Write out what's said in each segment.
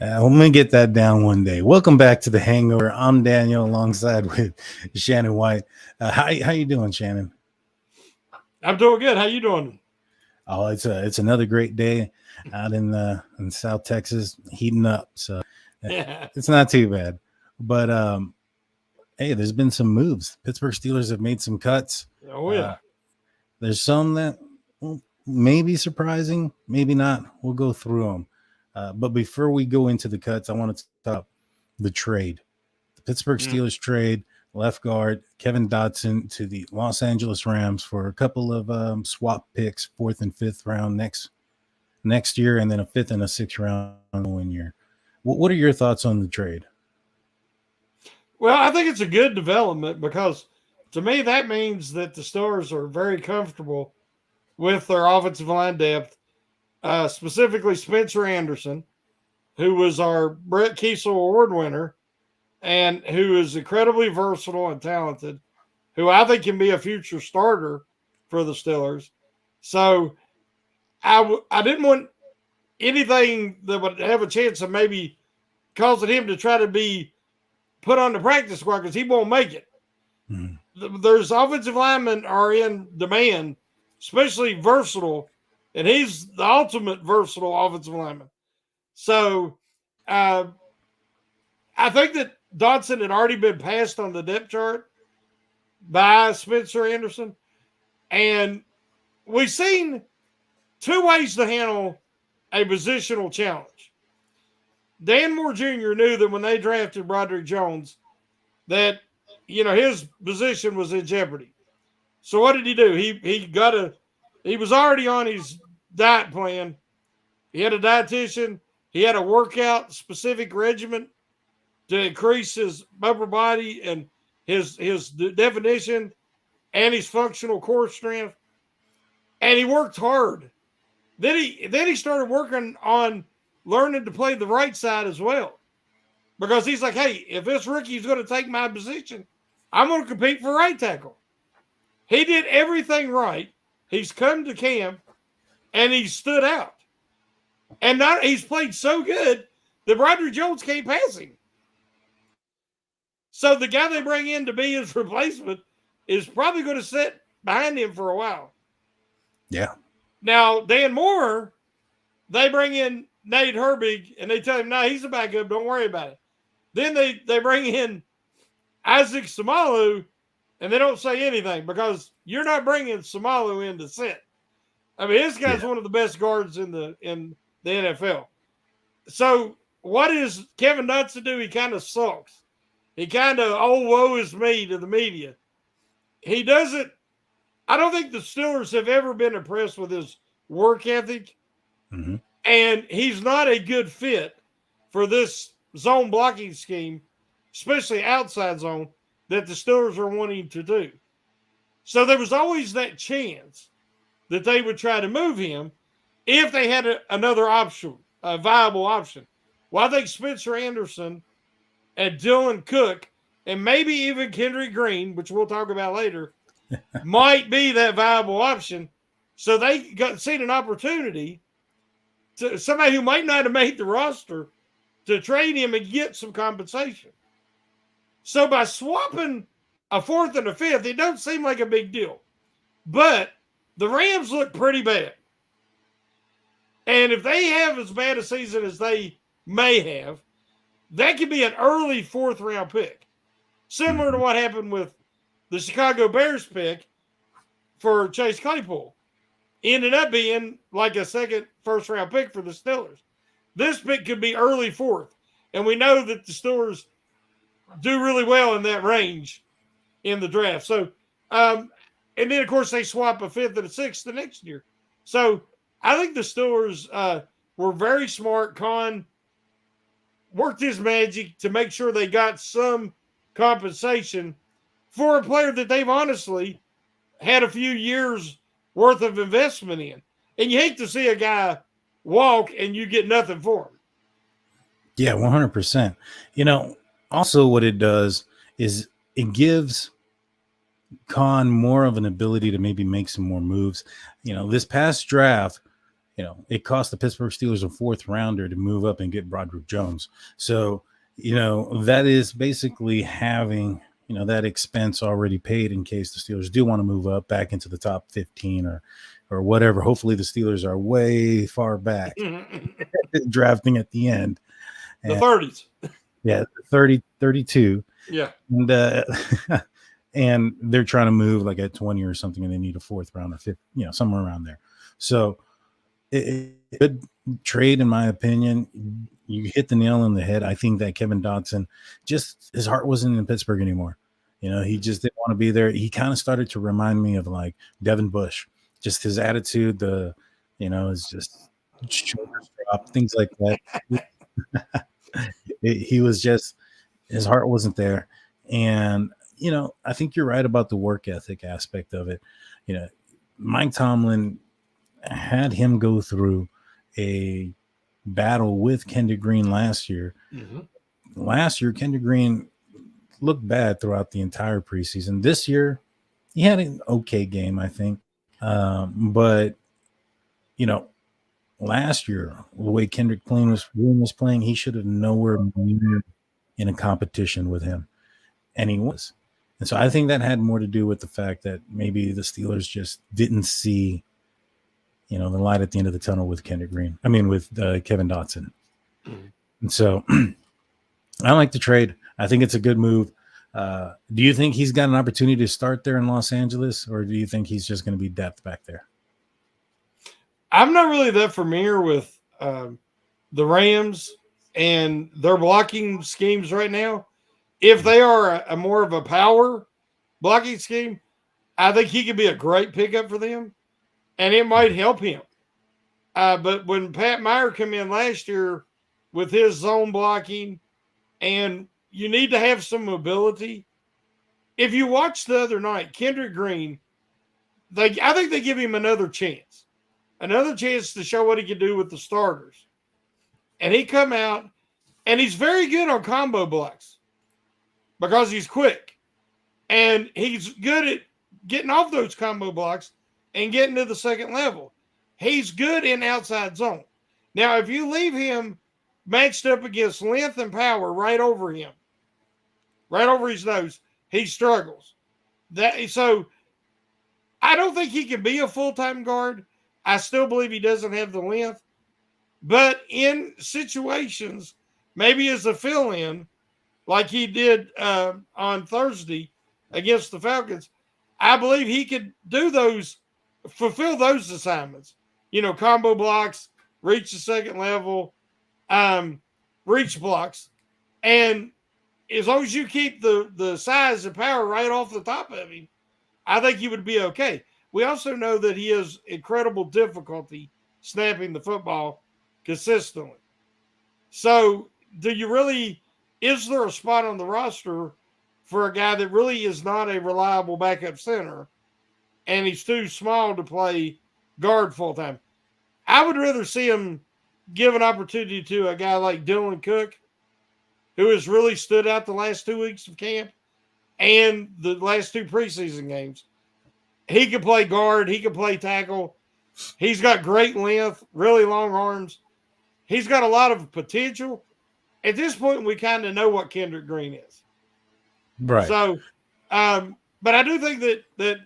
I'm gonna get that down one day. Welcome back to the Hangover. I'm Daniel, alongside with Shannon White. How you doing, Shannon? I'm doing good. How you doing? Oh, it's another great day out in South Texas, heating up. So Yeah. it's not too bad. But hey, there's been some moves. Pittsburgh Steelers have made some cuts. Oh Uh, yeah. there's some that may be surprising, maybe not. We'll go through them. But before we go into the cuts, I want to talk the trade. The Pittsburgh Mm. Steelers trade left guard Kevin Dotson to the Los Angeles Rams for a couple of swap picks, fourth and fifth round next year, and then a fifth and a sixth round one year. What are your thoughts on the trade? Well, I think it's a good development because to me that means that the Stars are very comfortable with their offensive line depth, specifically Spencer Anderson, who was our Brett Kiesel Award winner and who is incredibly versatile and talented, who I think can be a future starter for the Steelers. So I didn't want anything that would have a chance of maybe causing him to try to be put on the practice squad because he won't make it. Mhm. There's offensive linemen are in demand, especially versatile, and he's the ultimate versatile offensive lineman. So uh, I think that Dodson had already been passed on the depth chart by Spencer Anderson, and we've seen two ways to handle a positional challenge. Dan Moore Jr. knew that when they drafted Broderick Jones, that his position was in jeopardy. So what did he do? He was already on his diet plan. He had a dietitian. He had a workout specific regimen to increase his upper body and his definition and his functional core strength. And he worked hard. Then he started working on learning to play the right side as well. Because he's like, hey, if this rookie's going to take my position, I'm going to compete for right tackle. He did everything right. He's come to camp and he stood out. And now he's played so good that Broderick Jones can't pass him. So the guy they bring in to be his replacement is probably going to sit behind him for a while. Yeah. Now, Dan Moore, they bring in Nate Herbig and they tell him, no, he's a backup. Don't worry about it. Then they bring in Isaac Samalu and they don't say anything because you're not bringing Samalu in to sit. I mean, this guy's one of the best guards in the NFL. So what does Kevin Dotson do? He kind of sulks. He kind of, oh, woe is me to the media. He doesn't. I don't think the Steelers have ever been impressed with his work ethic. Mm-hmm. And he's not a good fit for this zone blocking scheme, especially outside zone, that the Steelers are wanting to do. So there was always that chance that they would try to move him if they had another option, a viable option. Well, I think Spencer Anderson and Dylan Cook and maybe even Kendrick Green, which we'll talk about later, might be that viable option. So they seen an opportunity to somebody who might not have made the roster to trade him and get some compensation. So by swapping a fourth and a fifth, it don't seem like a big deal. But the Rams look pretty bad. And if they have as bad a season as they may have, that could be an early fourth round pick. Similar to what happened with the Chicago Bears pick for Chase Claypool. Ended up being like a second first round pick for the Steelers. This pick could be early fourth. And we know that the Steelers do really well in that range in the draft. So, and then, of course, they swap a fifth and a sixth the next year. So I think the Steelers were very smart. Khan worked his magic to make sure they got some compensation for a player that they've honestly had a few years worth of investment in. And you hate to see a guy walk and you get nothing for him. Yeah, 100%. Also what it does is it gives Khan more of an ability to maybe make some more moves. This past draft, it cost the Pittsburgh Steelers a 4th rounder to move up and get Broderick Jones. So, that is basically having, that expense already paid in case the Steelers do want to move up back into the top 15 or whatever. Hopefully the Steelers are way far back drafting at the end. The 30s. Yeah, 30, 32. Yeah. And and they're trying to move like at 20 or something, and they need a 4th round or 5th, somewhere around there. So good trade, in my opinion. You hit the nail on the head. I think that Kevin Dotson, just his heart wasn't in Pittsburgh anymore. He just didn't want to be there. He kind of started to remind me of like Devin Bush, just his attitude, is just shoulders drop, things like that. He was just, his heart wasn't there. And, I think you're right about the work ethic aspect of it. Mike Tomlin had him go through a battle with Kendrick Green last year. Mm-hmm. Last year, Kendrick Green looked bad throughout the entire preseason. This year, he had an okay game, I think. But, last year, the way Kendrick Green was playing, he should have nowhere near in a competition with him. And he was. And so I think that had more to do with the fact that maybe the Steelers just didn't see, the light at the end of the tunnel with Kendrick Green. I mean, with Kevin Dotson. Mm-hmm. And so I like the trade. I think it's a good move. Do you think he's got an opportunity to start there in Los Angeles, or do you think he's just going to be depth back there? I'm not really that familiar with the Rams and their blocking schemes right now. If they are a more of a power blocking scheme, I think he could be a great pickup for them, and it might help him. But when Pat Meyer came in last year with his zone blocking, and you need to have some mobility. If you watch the other night, Kendrick Green, I think they give him another chance to show what he can do with the starters. And he come out, and he's very good on combo blocks because he's quick. And he's good at getting off those combo blocks and getting to the second level. He's good in outside zone. Now, if you leave him matched up against length and power right over him, right over his nose, he struggles. So I don't think he can be a full-time guard. I still believe he doesn't have the length. But in situations, maybe as a fill-in, like he did on Thursday against the Falcons, I believe he could fulfill those assignments. Combo blocks, reach the second level, reach blocks. And as long as you keep the size and power right off the top of him, I think he would be okay. We also know that he has incredible difficulty snapping the football consistently. So is there a spot on the roster for a guy that really is not a reliable backup center and he's too small to play guard full time? I would rather see him give an opportunity to a guy like Dylan Cook, who has really stood out the last 2 weeks of camp and the last 2 preseason games. He can play guard. He can play tackle. He's got great length, really long arms. He's got a lot of potential. At this point, we kind of know what Kendrick Green is. Right. So, but I do think that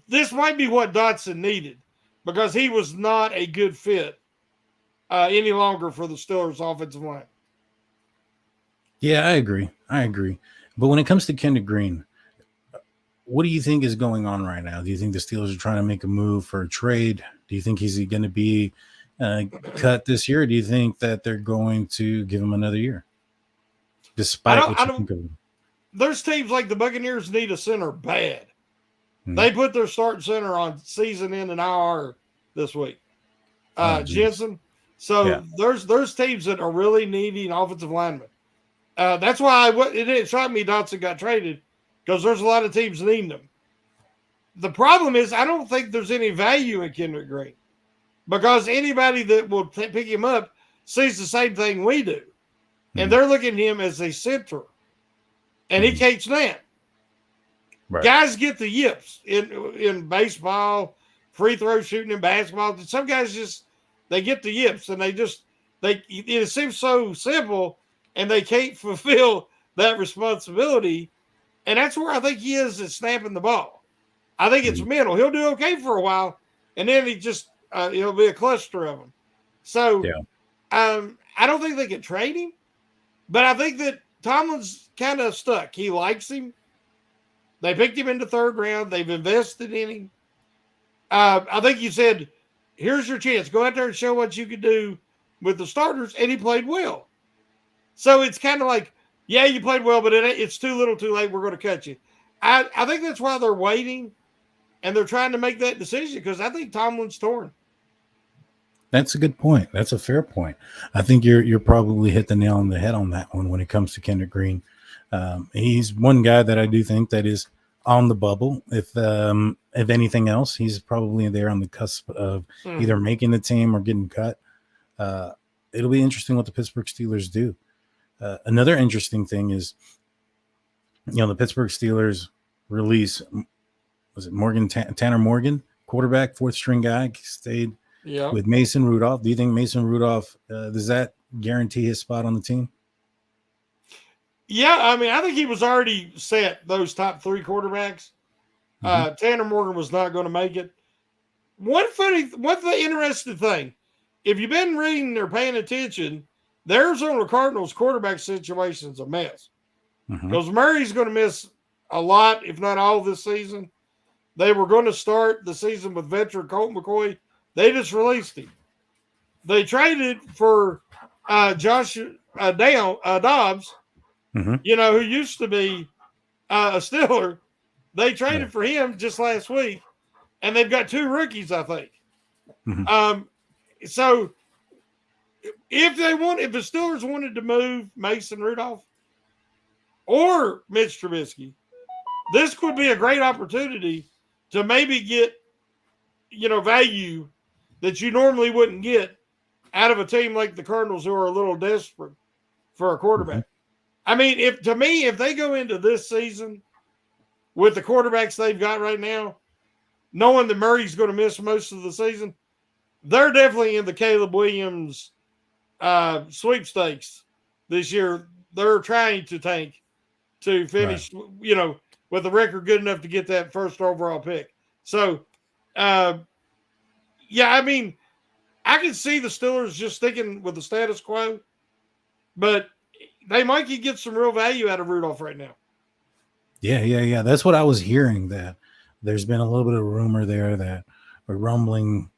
this might be what Dotson needed because he was not a good fit any longer for the Steelers' offensive line. Yeah, I agree. But when it comes to Kendrick Green, what do you think is going on right now? Do you think the Steelers are trying to make a move for a trade? Do you think he's going to be cut this year? Or do you think that they're going to give him another year? Despite what you think of him. There's teams like the Buccaneers need a center bad. They put their starting center on season in and IR this week. Jensen. So yeah. There's teams that are really needing offensive linemen. That's why it didn't shock me Dotson got traded because there's a lot of teams needing them. The problem is I don't think there's any value in Kendrick Green because anybody that will pick him up sees the same thing we do. And they're looking at him as a center. And he can't snap. Right. Guys get the yips in baseball, free throw shooting in basketball. Some guys they get the yips, and it seems so simple, and they can't fulfill that responsibility. And that's where I think he is at snapping the ball. I think it's mental. He'll do okay for a while, and then it'll be a cluster of them. So I don't think they can trade him, but I think that Tomlin's kind of stuck. He likes him. They picked him in the 3rd round. They've invested in him. I think you said, here's your chance. Go out there and show what you can do with the starters, and he played well. So it's kind of like, yeah, you played well, but it's too little too late. We're going to cut you. I think that's why they're waiting, and they're trying to make that decision, because I think Tomlin's torn. That's a good point. That's a fair point. I think you're probably hit the nail on the head on that one when it comes to Kendrick Green. He's one guy that I do think that is on the bubble. If anything else, he's probably there on the cusp of either making the team or getting cut. It'll be interesting what the Pittsburgh Steelers do. Another interesting thing is, the Pittsburgh Steelers release, was it Tanner Morgan, quarterback, 4th string guy, stayed with Mason Rudolph. Do you think Mason Rudolph, does that guarantee his spot on the team? Yeah, I mean, I think he was already set, those top 3 quarterbacks. Tanner Morgan was not going to make it. What's the interesting thing? If you've been reading or paying attention, the Arizona Cardinals quarterback situation is a mess. Because Murray's going to miss a lot, if not all, this season. They were going to start the season with veteran Colt McCoy. They just released him. They traded for Josh Dobbs, who used to be a Steeler. They traded for him just last week, and they've got 2 rookies, I think. So if the Steelers wanted to move Mason Rudolph or Mitch Trubisky, this could be a great opportunity to maybe get, value that you normally wouldn't get out of a team like the Cardinals, who are a little desperate for a quarterback. I mean, if they go into this season with the quarterbacks they've got right now, knowing that Murray's going to miss most of the season, they're definitely in the Caleb Williams sweepstakes this year. They're trying to tank to finish, with a record good enough to get that 1st overall pick. So, I mean, I can see the Steelers just sticking with the status quo, but they might get some real value out of Rudolph right now. Yeah. That's what I was hearing, that there's been a little bit of rumor there, that a rumbling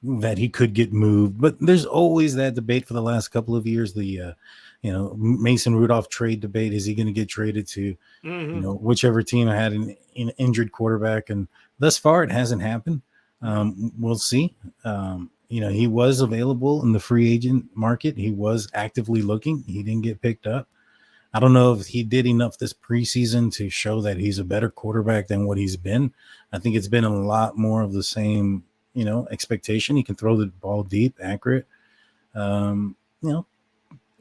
that he could get moved. But there's always that debate for the last couple of years, the Mason Rudolph trade debate. Is he going to get traded to whichever team had an injured quarterback? And thus far, it hasn't happened. We'll see. He was available in the free agent market. He was actively looking. He didn't get picked up. I don't know if he did enough this preseason to show that he's a better quarterback than what he's been. I think it's been a lot more of the same, expectation. He can throw the ball deep, accurate. It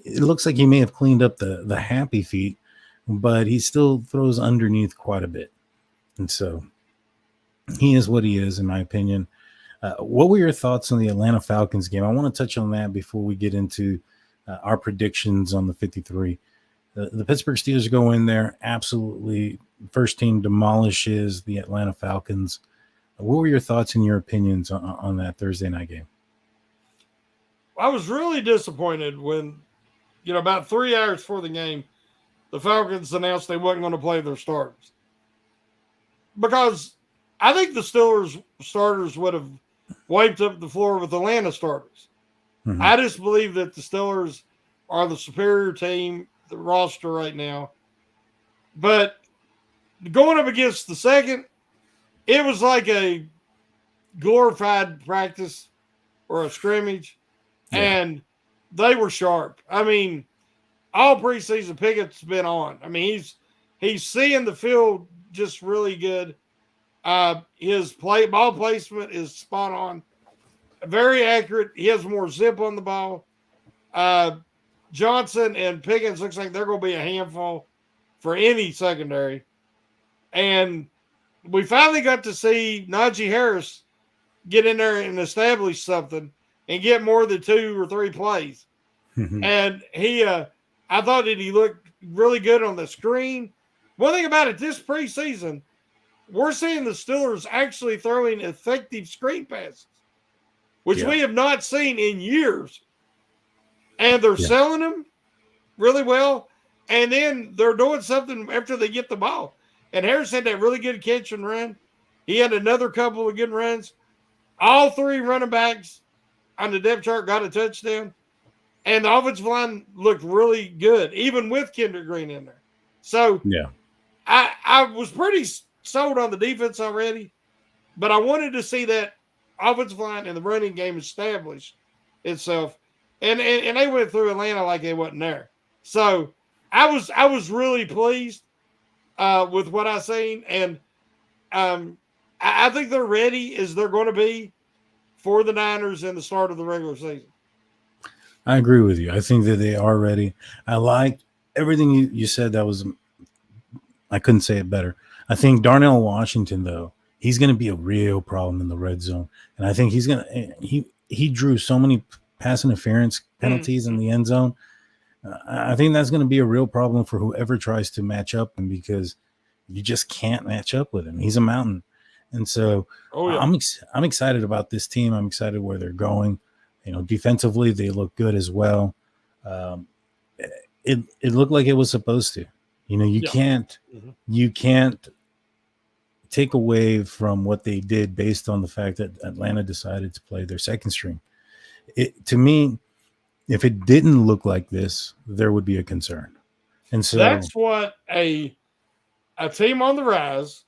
looks like he may have cleaned up the happy feet, but he still throws underneath quite a bit. And so he is what he is, in my opinion. What were your thoughts on the Atlanta Falcons game? I want to touch on that before we get into our predictions on the 53. The Pittsburgh Steelers go in there, absolutely, first team demolishes the Atlanta Falcons. What were your thoughts and your opinions on that Thursday night game? I was really disappointed when, about 3 hours before the game, the Falcons announced they wasn't going to play their starters. Because I think the Steelers starters would have wiped up the floor with Atlanta starters. I just believe that the Steelers are the superior team, the roster right now. But going up against the second, it was like a glorified practice or a scrimmage, and they were sharp. I mean, all preseason, Pickett's been on. I mean, he's seeing the field just really good. His ball placement is spot on, very accurate. He has more zip on the ball. Johnson and Pickens looks like they're going to be a handful for any secondary. And we finally got to see Najee Harris get in there and establish something. and get more than 2 or 3 plays. And I thought that he looked really good on the screen. One thing about it, this preseason, we're seeing the Steelers actually throwing effective screen passes, which we have not seen in years. And they're selling them really well. And then they're doing something after they get the ball. And Harris had that really good catch and run. He had another couple of good runs. All 3 running backs on the depth chart got a touchdown. And the offensive line looked really good, even with Kendrick Green in there. So I was pretty sold on the defense already, but I wanted to see that offensive line and the running game establish itself. And they went through Atlanta like they wasn't there. So I was really pleased with what I seen. And I think they're ready as they're going to be for the Niners in the start of the regular season. I agree with you. I think that they are ready. I like everything you said. I couldn't say it better. I think Darnell Washington, though, he's going to be a real problem in the red zone. And I think he drew so many pass interference penalties in the end zone. I think that's going to be a real problem for whoever tries to match up him, because you just can't match up with him. He's a mountain. And so I'm excited about this team. I'm excited where they're going. Defensively, they look good as well. It looked like it was supposed to. You can't take away from what they did based on the fact that Atlanta decided to play their second string. To me, if it didn't look like this, there would be a concern. And so that's what a team on the rise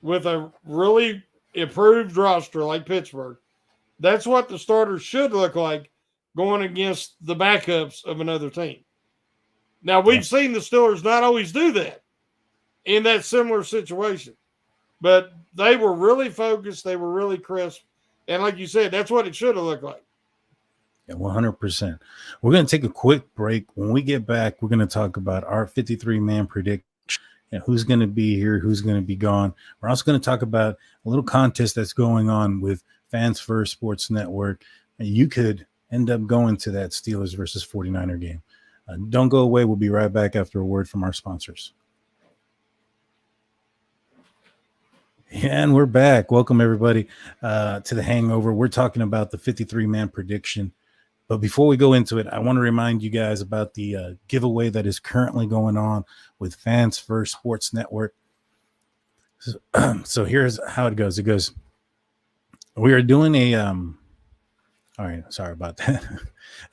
with a really improved roster like Pittsburgh, that's what the starters should look like going against the backups of another team. Now, we've seen the Steelers not always do that in that similar situation, but they were really focused. They were really crisp. And like you said, that's what it should have looked like. Yeah, 100%. We're going to take a quick break. When we get back, we're going to talk about our 53-man prediction and who's going to be here, who's going to be gone. We're also going to talk about a little contest that's going on with Fans First Sports Network. And you could end up going to that Steelers versus 49er game. Don't go away. We'll be right back after a word from our sponsors. And we're back. Welcome, everybody, to the Hangover. We're talking about the 53-man prediction. But before we go into it, I want to remind you guys about the giveaway that is currently going on with Fans First Sports Network. So here's how it goes. It goes, we are doing a all right, sorry about that.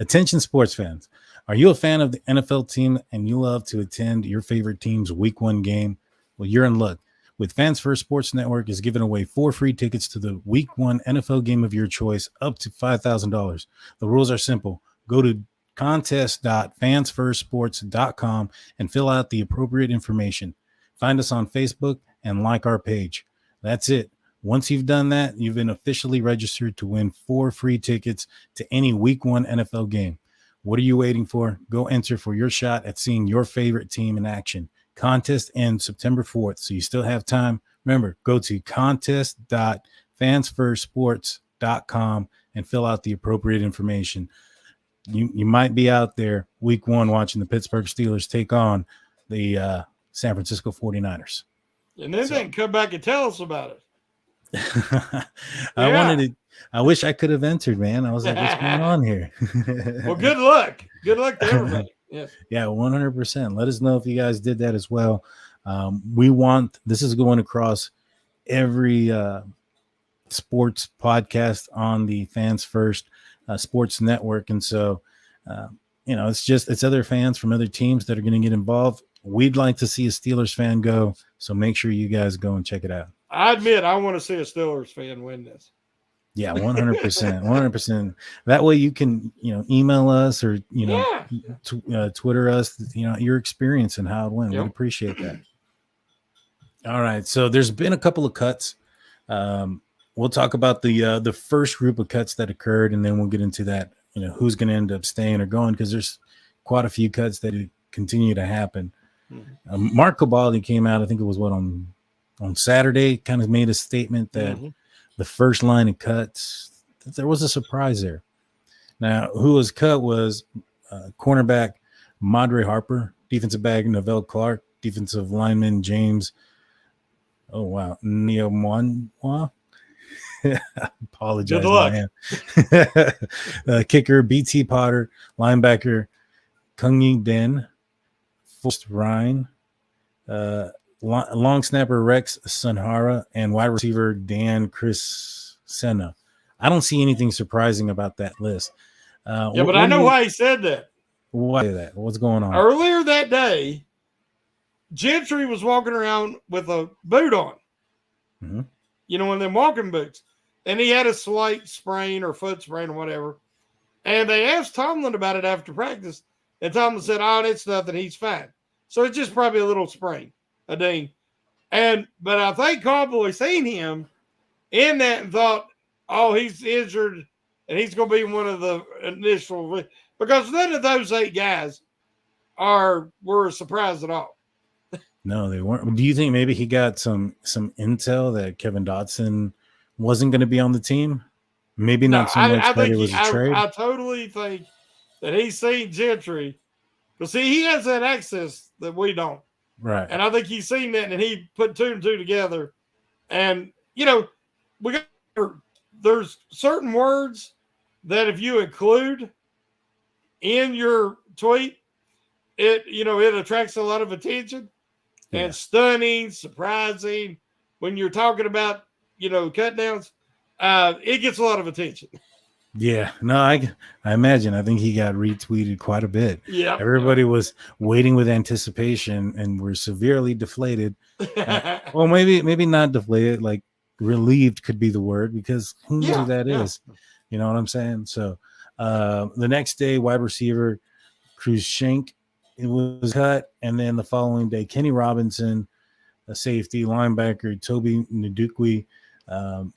Attention sports fans. Are you a fan of the NFL team and you love to attend your favorite team's week 1 game? Well, you're in luck. With Fans First Sports Network is giving away 4 free tickets to the week 1 NFL game of your choice, up to $5,000. The rules are simple. Go to contest.fansfirstsports.com and fill out the appropriate information. Find us on Facebook and like our page. That's it. Once you've done that, you've been officially registered to win 4 free tickets to any week 1 NFL game. What are you waiting for? Go enter for your shot at seeing your favorite team in action. Contest ends September 4th, so you still have time. Remember, go to contest.fansfirstsports.com and fill out the appropriate information. You might be out there week 1 watching the Pittsburgh Steelers take on the San Francisco 49ers. And then they can come back and tell us about it. I wish I could have entered, man. I was like, what's going on here? Well, good luck. Good luck to everybody. Yes. Yeah, 100%. Let us know if you guys did that as well. This is going across every sports podcast on the Fans First Sports Network. And so, it's other fans from other teams that are going to get involved. We'd like to see a Steelers fan go. So make sure you guys go and check it out. I admit, I want to see a Steelers fan win this. Yeah, 100%, 100%. That way you can, email us or, Twitter us, your experience and how it went. We'd appreciate that. All right. So there's been a couple of cuts. We'll talk about the first group of cuts that occurred, and then we'll get into that, who's going to end up staying or going, because there's quite a few cuts that continue to happen. Mark Cabaldi came out, I think it was on Saturday, kind of made a statement that the first line of cuts, there was a surprise there. Now, who was cut was cornerback Madre Harper, defensive back Novell Clark, defensive lineman James. Oh wow, Neomwanwa. Good Apologize, luck. man. Kicker BT Potter, linebacker Kung Yi Den, Forrest Ryan, long snapper Rex Sunhara, and wide receiver Dan Chris Senna. I don't see anything surprising about that list. Yeah, but I know why he said that. Why that? What's going on? Earlier that day, Gentry was walking around with a boot on. Mm-hmm. You know, one of them walking boots. And he had a slight sprain or foot sprain or whatever. And they asked Tomlin about it after practice. And Tomlin said, oh, it's nothing. He's fine. So it's just probably a little sprain, a ding. But I think Cowboy seen him in that and thought, oh, he's injured and he's going to be one of the initial. Because none of those 8 guys were surprised at all. No, they weren't. Do you think maybe he got some intel that Kevin Dotson wasn't going to be on the team? Maybe not so much that it was a trade. I totally think that he's seen Gentry. But see, he has that access that we don't. Right. And I think he's seen that and he put 2 and 2 together. And, you know, there's certain words that if you include in your tweet, it attracts a lot of attention. Yeah. And stunning, surprising. When you're talking about, cut downs, it gets a lot of attention. Yeah, no, I imagine. I think he got retweeted quite a bit. Yeah, everybody was waiting with anticipation, and were severely deflated. Well, maybe not deflated. Like relieved could be the word, because who knows who that is? You know what I'm saying? So the next day, wide receiver Cruz Shank was cut, and then the following day, Kenny Robinson, a safety, linebacker Toby Ndukwe,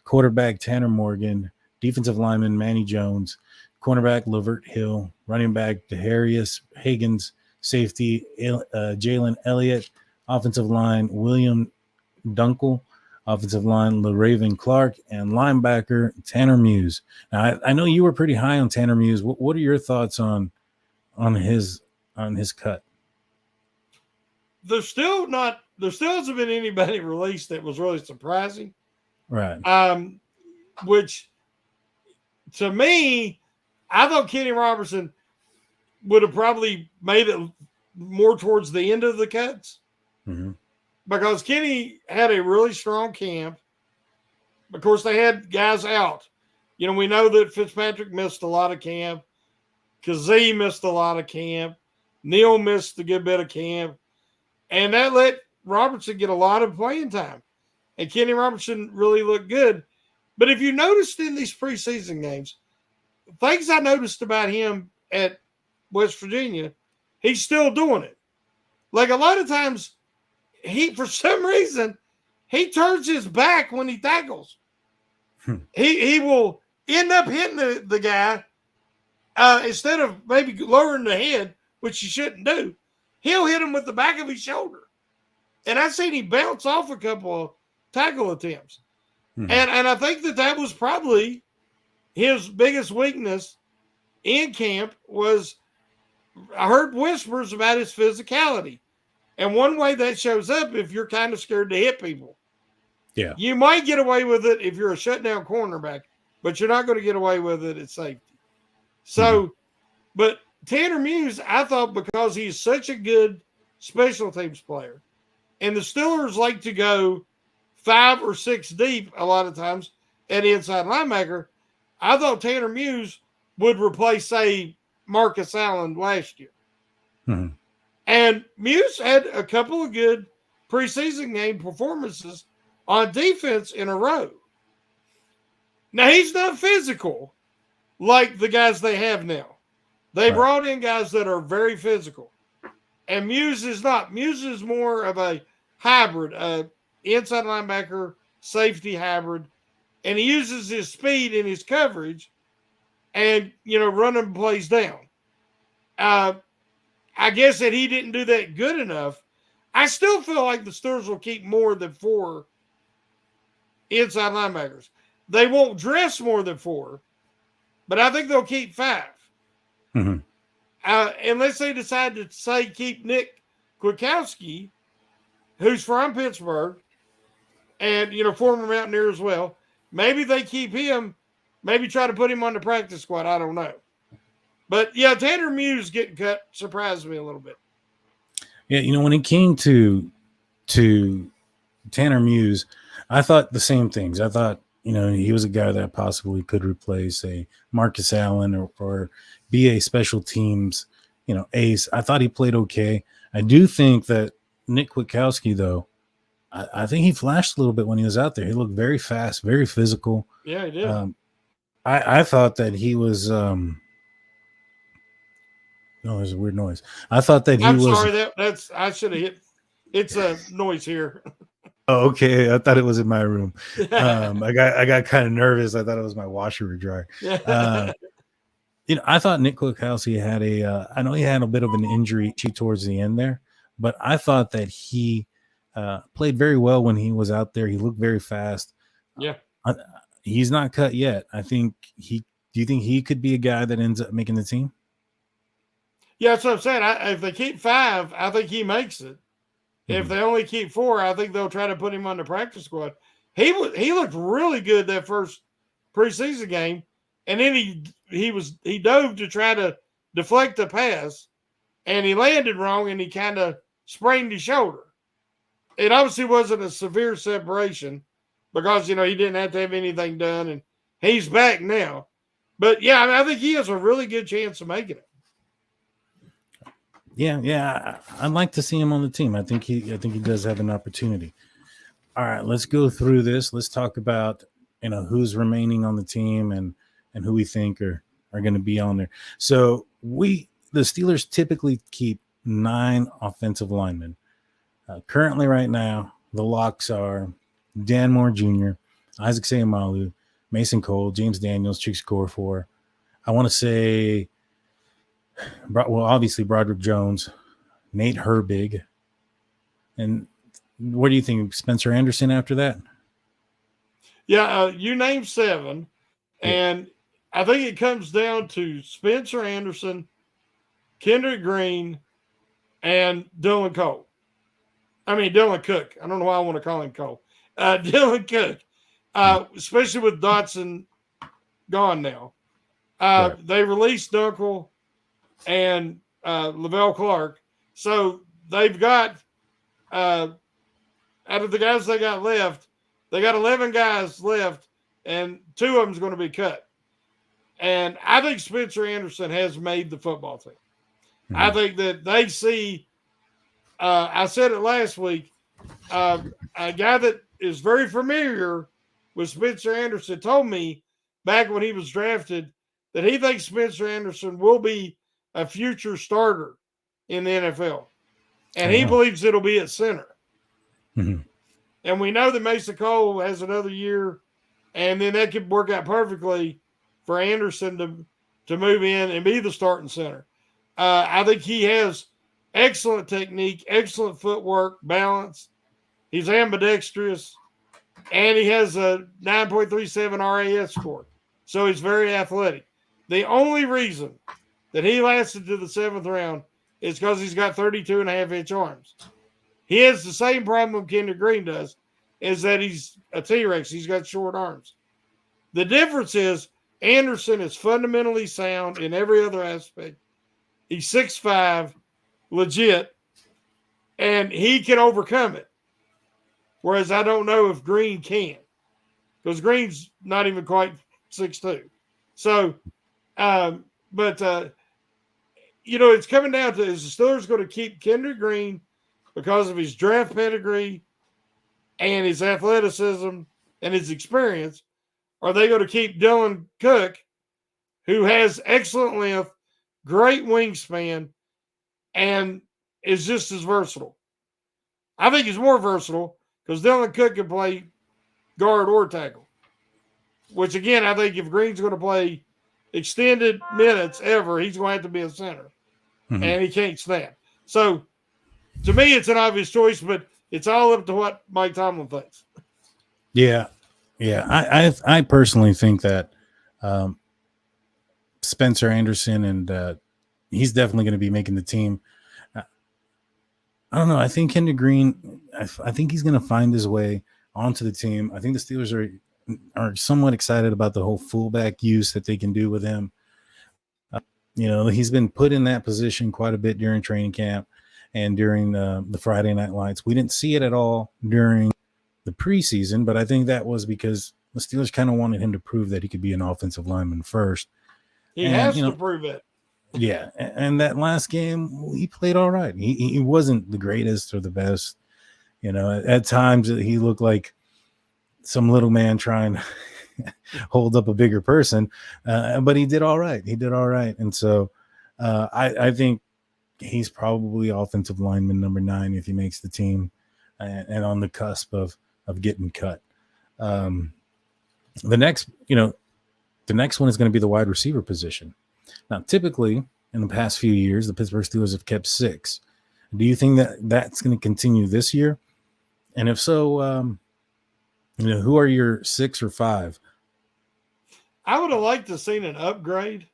quarterback Tanner Morgan, defensive lineman Manny Jones, cornerback Lavert Hill, running back Deharius Higgins, safety Jalen Elliott, offensive line William Dunkel, offensive line LaRaven Clark, and linebacker Tanner Muse. Now, I know you were pretty high on Tanner Muse. What are your thoughts on his cut? There still hasn't been anybody released that was really surprising. Right. Which to me, I thought Kenny Robertson would have probably made it more towards the end of the cuts. Mm-hmm. Because Kenny had a really strong camp. Of course, they had guys out. We know that Fitzpatrick missed a lot of camp. Kazee missed a lot of camp. Neal missed a good bit of camp. And that let Robertson get a lot of playing time. And Kenny Robertson really looked good. But if you noticed in these preseason games, things I noticed about him at West Virginia, he's still doing it. Like a lot of times, for some reason, he turns his back when he tackles. He will end up hitting the guy instead of maybe lowering the head, which you shouldn't do. He'll hit him with the back of his shoulder. And I've seen him bounce off a couple of tackle attempts. Mm-hmm. And I think that was probably his biggest weakness in camp was I heard whispers about his physicality. And one way that shows up if you're kind of scared to hit people. Yeah. You might get away with it if you're a shutdown cornerback, but you're not going to get away with it at safety. So, but Tanner Muse, I thought because he's such a good special teams player, and the Steelers like to go 5 or 6 deep a lot of times at inside linebacker, I thought Tanner Muse would replace, say, Marcus Allen last year. Mm-hmm. And Muse had a couple of good preseason game performances on defense in a row. Now, he's not physical like the guys they have now. They brought in guys that are very physical. And Muse is not. Muse is more of a hybrid, inside linebacker, safety hybrid. And he uses his speed in his coverage and, running plays down. I guess that he didn't do that good enough. I still feel like the Steelers will keep more than 4 inside linebackers. They won't dress more than 4, but I think they'll keep 5. Mm-hmm. Unless they decide to keep Nick Kwiatkowski, who's from Pittsburgh, and former Mountaineer as well. Maybe they keep him. Maybe try to put him on the practice squad. I don't know. But yeah, Tanner Muse getting cut surprised me a little bit. Yeah, when it came to Tanner Muse, I thought the same things. I thought, he was a guy that possibly could replace a Marcus Allen or be a special teams, ace. I thought he played okay. I do think that Nick Kwiatkowski, though, I think he flashed a little bit when he was out there. He looked very fast, very physical. Yeah, he did. I thought that he was no, there's a weird noise. I thought that he was. I'm sorry, that's I should have hit. It's a noise here. Oh, okay. I thought it was in my room. I got kind of nervous. I thought it was my washer or dryer. I thought Nick Kwiatkowski had I know he had a bit of an injury towards the end there, but I thought that he played very well when he was out there. He looked very fast. Yeah. He's not cut yet. I think do you think he could be a guy that ends up making the team? Yeah, that's what I'm saying. If they keep 5, I think he makes it. If they only keep 4, I think they'll try to put him on the practice squad. He looked really good that first preseason game, and then he dove to try to deflect the pass, and he landed wrong, and he kind of sprained his shoulder. It obviously wasn't a severe separation because he didn't have to have anything done, and he's back now. But yeah, I think he has a really good chance of making it. Yeah, I'd like to see him on the team. I think he does have an opportunity. All right, let's go through this. Let's talk about who's remaining on the team and who we think are going to be on there. So the Steelers typically keep 9 offensive linemen. Currently, right now, the locks are Dan Moore Jr., Isaac Seumalo, Mason Cole, James Daniels, Chicks Okorafor. I want to say, well, obviously Broderick Jones, Nate Herbig, and what do you think, Spencer Anderson after that? Yeah, you named 7, and I think it comes down to Spencer Anderson, Kendrick Green, and Dylan Cook. I don't know why I want to call him Cole. Dylan Cook, especially with Dotson gone now. They released Dunkel and Lavelle Clark. So they've got, out of the guys they got left, they got 11 guys left, and 2 of them is going to be cut. And I think Spencer Anderson has made the football team. Mm-hmm. I think that they see, I said it last week, a guy that is very familiar with Spencer Anderson told me back when he was drafted that he thinks Spencer Anderson will be a future starter in the NFL. And he believes it'll be at center. Mm-hmm. And we know that Mason Cole has another year, and then that could work out perfectly for Anderson to move in and be the starting center. I think he has excellent technique, excellent footwork, balance. He's ambidextrous, and he has a 9.37 RAS score. So he's very athletic. The only reason that he lasted to the 7th round is because he's got 32.5-inch arms. He has the same problem Kendrick Green does, is that he's a T-Rex. He's got short arms. The difference is Anderson is fundamentally sound in every other aspect. He's 6'5", legit, and he can overcome it. Whereas I don't know if Green can, because Green's not even quite 6'2". So, it's coming down to, is the Steelers going to keep Kendrick Green because of his draft pedigree and his athleticism and his experience? Or are they going to keep Dylan Cook, who has excellent length, great wingspan, and is just as versatile? I think he's more versatile because Dylan Cook can play guard or tackle, which, again, I think if Green's going to play extended minutes ever, he's going to have to be a center, and he can't snap. So, to me, it's an obvious choice, but it's all up to what Mike Tomlin thinks. Yeah. I personally think that Spencer Anderson, and he's definitely going to be making the team. I don't know. I think Kendrick Green, I think he's going to find his way onto the team. I think the Steelers are somewhat excited about the whole fullback use that they can do with him. He's been put in that position quite a bit during training camp and during the Friday Night Lights. We didn't see it at all during the preseason, but I think that was because the Steelers kind of wanted him to prove that he could be an offensive lineman first. He has to prove it. Yeah, and that last game, he played all right. He wasn't the greatest or the best. At times he looked like some little man trying to hold up a bigger person, but he did all right. And so I think he's probably offensive lineman number 9 if he makes the team, and on the cusp of getting cut. The next one is going to be the wide receiver position. Now, typically in the past few years, the Pittsburgh Steelers have kept 6. Do you think that that's going to continue this year? And if so, who are your 6 or 5? I would have liked to have seen an upgrade.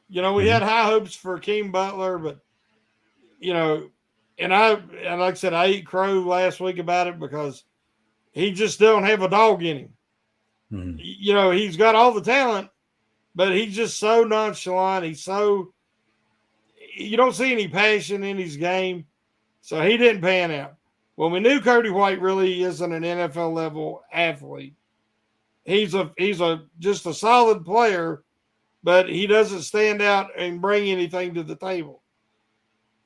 We had high hopes for Keem Butler, but and like I said, I ate crow last week about it because he just don't have a dog in him. Mm-hmm. He's got all the talent, but he's just so nonchalant. You don't see any passion in his game, so he didn't pan out. Well, we knew Cody White really isn't an NFL level athlete. He's just a solid player, but he doesn't stand out and bring anything to the table.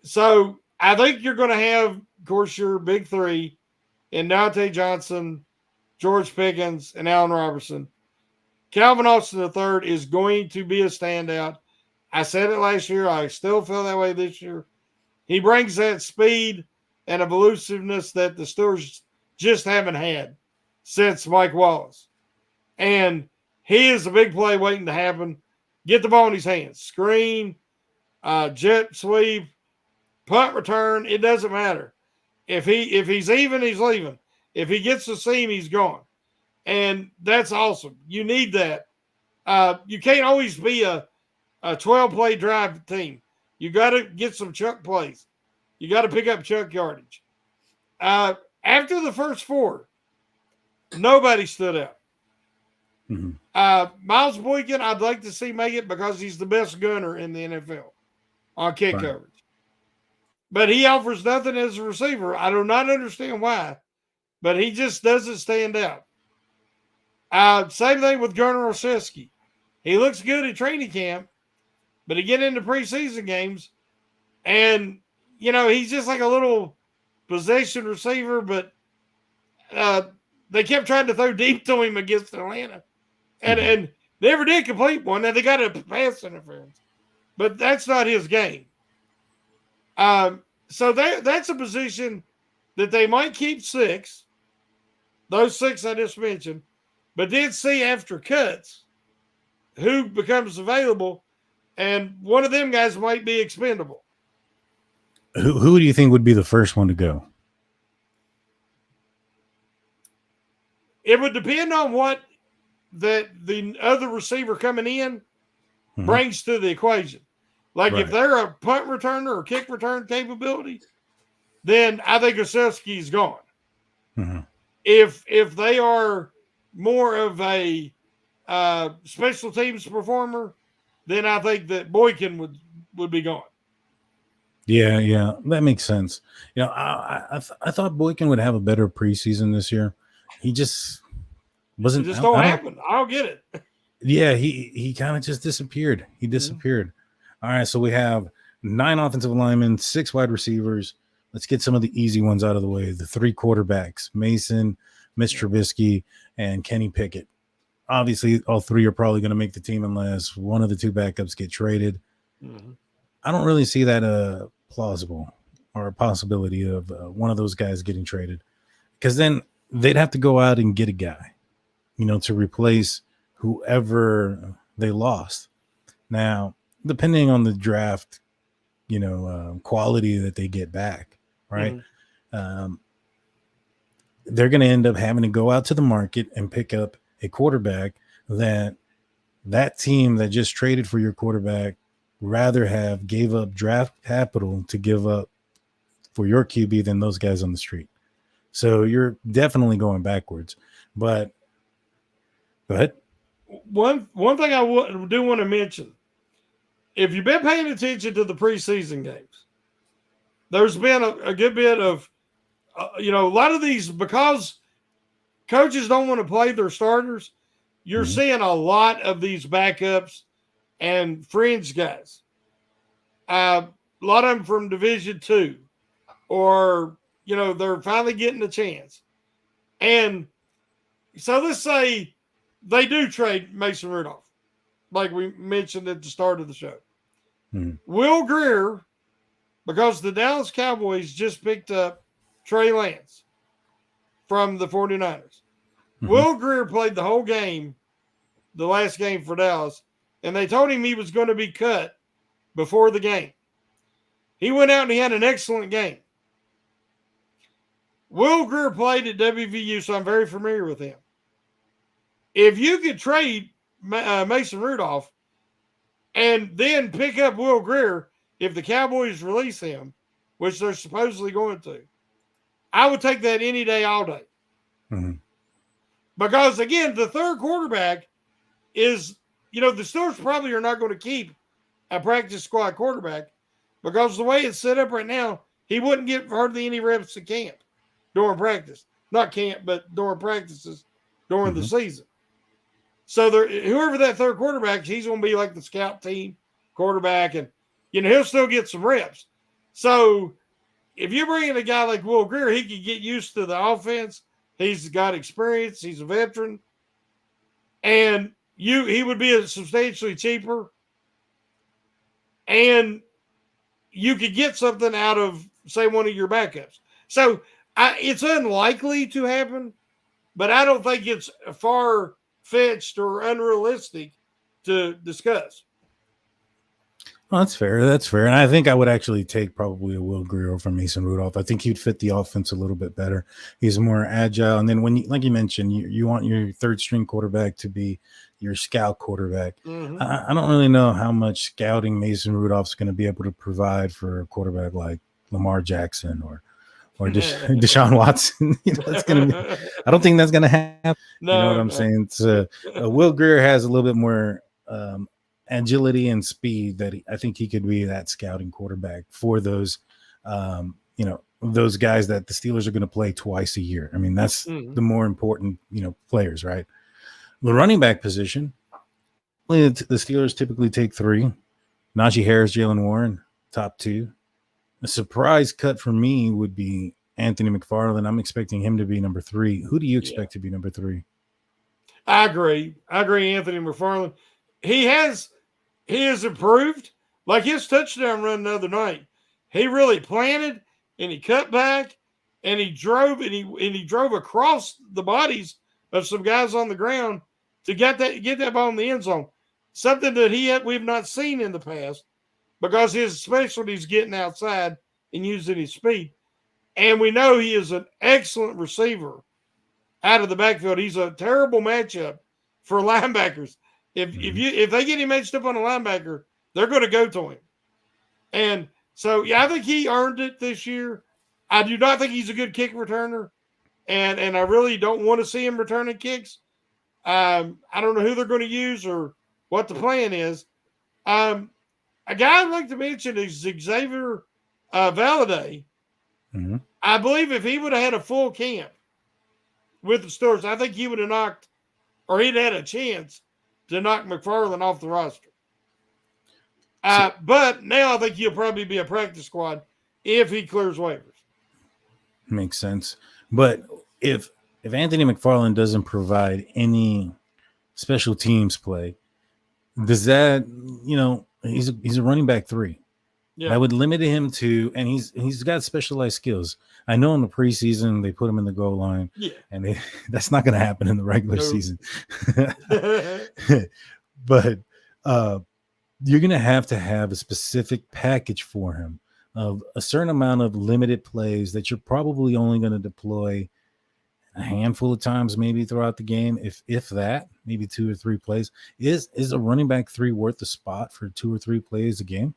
So I think you're going to have, of course, your big 3 in Dante Johnson, George Pickens, and Allen Robertson. Calvin Austin III is going to be a standout. I said it last year. I still feel that way this year. He brings that speed and elusiveness that the Steelers just haven't had since Mike Wallace. And he is a big play waiting to happen. Get the ball in his hands. Screen, jet sweep, punt return, it doesn't matter. If he's even, he's leaving. If he gets the seam, he's gone. And that's awesome. You need that. You can't always be a 12-play drive team. You got to get some chuck plays. You got to pick up chuck yardage. After the first 4, nobody stood out. Mm-hmm. Miles Boykin, I'd like to see make it because he's the best gunner in the NFL on kick coverage. But he offers nothing as a receiver. I do not understand why, but he just doesn't stand out. Same thing with Garner Olszewski. He looks good at training camp, but he get into preseason games, and he's just like a little possession receiver. But they kept trying to throw deep to him against Atlanta, and never did complete one. And they got a pass interference, but that's not his game. So that's a position that they might keep 6. Those 6 I just mentioned. But then see after cuts who becomes available, and one of them guys might be expendable. Who do you think would be the first one to go? It would depend on what the other receiver coming in brings to the equation. Like if they're a punt returner or kick return capability, then I think Olszewski's gone. Mm-hmm. If they are more of a special teams performer, then I think that Boykin would be gone. Yeah, that makes sense. I thought Boykin would have a better preseason this year. He just wasn't. It just don't happen. I don't get it. Yeah, he kind of just disappeared. He disappeared. Mm-hmm. All right, so we have 9 offensive linemen, 6 wide receivers. Let's get some of the easy ones out of the way. The 3 quarterbacks, Mason, Mitch Trubisky, and Kenny Pickett. Obviously, all 3 are probably going to make the team unless one of the 2 backups get traded. Mm-hmm. I don't really see that plausible or a possibility of one of those guys getting traded, because then they'd have to go out and get a guy, to replace whoever they lost. Now, depending on the draft, quality that they get back, right? Mm-hmm. They're going to end up having to go out to the market and pick up a quarterback that that team that just traded for your quarterback rather have gave up draft capital to give up for your QB than those guys on the street. So you're definitely going backwards. But go ahead. One thing I do want to mention, if you've been paying attention to the preseason games, there's been a good bit of, a lot of these, because coaches don't want to play their starters, you're seeing a lot of these backups and fringe guys. A lot of them from Division II, or, they're finally getting a chance. And so let's say they do trade Mason Rudolph, like we mentioned at the start of the show. Will Grier, because the Dallas Cowboys just picked up Trey Lance from the 49ers. Will Grier played the whole game, the last game for Dallas, and they told him he was going to be cut before the game. He went out and he had an excellent game. Will Grier played at WVU, so I'm very familiar with him. If you could trade Mason Rudolph and then pick up Will Grier, if the Cowboys release him, which they're supposedly going to, I would take that any day, all day. Because, again, the third quarterback is, the Steelers probably are not going to keep a practice squad quarterback, because the way it's set up right now, he wouldn't get hardly any reps at camp during practice. Not camp, but during practices during the season. So whoever that third quarterback, he's going to be like the scout team quarterback, and, he'll still get some reps. So if you bring in a guy like Will Grier, he can get used to the offense. He's got experience. He's a veteran. And he would be substantially cheaper. And you could get something out of, say, one of your backups. So it's unlikely to happen, but I don't think it's far-fetched or unrealistic to discuss. Well, that's fair. That's fair. And I think I would actually take probably a Will Grier over Mason Rudolph. I think he'd fit the offense a little bit better. He's more agile. And then like you mentioned, you want your third string quarterback to be your scout quarterback. I don't really know how much scouting Mason Rudolph's going to be able to provide for a quarterback like Lamar Jackson or Deshaun Watson. It's going to be, I don't think that's going to happen. No, you know what I'm saying? So Will Grier has a little bit more agility and speed that I think he could be that scouting quarterback for those, those guys that the Steelers are going to play twice a year. I mean, that's the more important, players, right? The running back position, the Steelers typically take 3. Najee Harris, Jalen Warren, top 2. A surprise cut for me would be Anthony McFarland. I'm expecting him to be number 3. Who do you expect to be number 3? I agree. Anthony McFarland. He has improved. Like his touchdown run the other night, he really planted and he cut back and he drove across the bodies of some guys on the ground to get that ball in the end zone. Something that we've not seen in the past, because his specialty is getting outside and using his speed. And we know he is an excellent receiver out of the backfield. He's a terrible matchup for linebackers. If they get him matched up on a linebacker, they're going to go to him. And so, I think he earned it this year. I do not think he's a good kick returner, and I really don't want to see him returning kicks. I don't know who they're going to use or what the plan is. A guy I'd like to mention is Xavier Valladay. I believe if he would have had a full camp with the Steelers, I think he would have he'd had a chance to knock McFarland off the roster. But now I think he'll probably be a practice squad if he clears waivers. Makes sense. But if Anthony McFarland doesn't provide any special teams play, does that, he's a running back 3. Yeah. That would limit him to, and he's got specialized skills. I know in the preseason they put him in the goal line, and that's not going to happen in the regular season. But you're going to have a specific package for him of a certain amount of limited plays that you're probably only going to deploy a handful of times maybe throughout the game, if that, maybe 2 or 3 plays. Is a running back 3 worth the spot for 2 or 3 plays a game?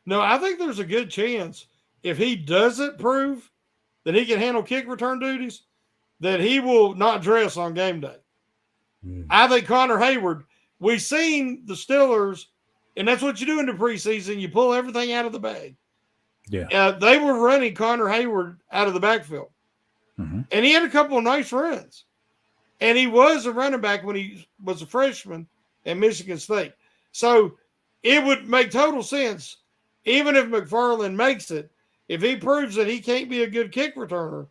No, I think there's a good chance if he doesn't prove that he can handle kick return duties, that he will not dress on game day. I think Connor Hayward, we've seen the Steelers, and that's what you do in the preseason. You pull everything out of the bag. Yeah. They were running Connor Hayward out of the backfield. And he had a couple of nice runs. And he was a running back when he was a freshman at Michigan State. So it would make total sense, even if McFarland makes it, if he proves that he can't be a good kick returner